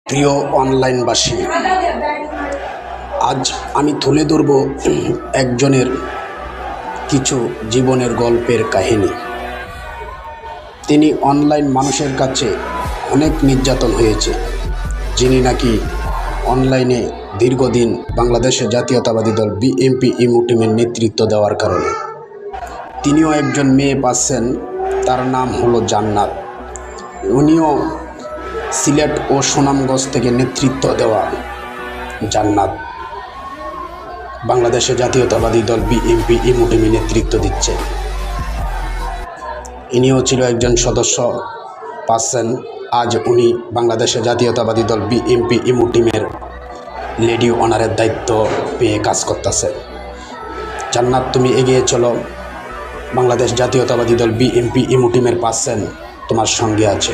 প্রিয় অনলাইনবাসী, আজ আমি তুলে ধরব একজনের কিছু জীবনের গল্পের কাহিনী। তিনি অনলাইন মানুষের কাছে অনেক নির্যাতন হয়েছে, যিনি নাকি অনলাইনে দীর্ঘদিন বাংলাদেশের জাতীয়তাবাদী দল বিএনপি ইমু টিমের নেতৃত্ব দেওয়ার কারণে। তিনিও একজন মেয়ে পাচ্ছেন, তার নাম হলো জান্নাত। উনিও সিলেট ও সুনামগঞ্জ থেকে নেতৃত্ব দেওয়া জান্নাত বাংলাদেশের জাতীয়তাবাদী দল বিএনপি ইমু টিমে নেতৃত্ব দিচ্ছে। ইনিও ছিল একজন সদস্য পাচ্ছেন। আজ উনি বাংলাদেশের জাতীয়তাবাদী দল বিএনপি ইমু টিমের লেডি অনারের দায়িত্ব পেয়ে কাজ করতেছে। জান্নাত, তুমি এগিয়ে চলো। বাংলাদেশ জাতীয়তাবাদী দল বিএনপি ইমু টিমের পাচ্ছেন তোমার সঙ্গে আছে।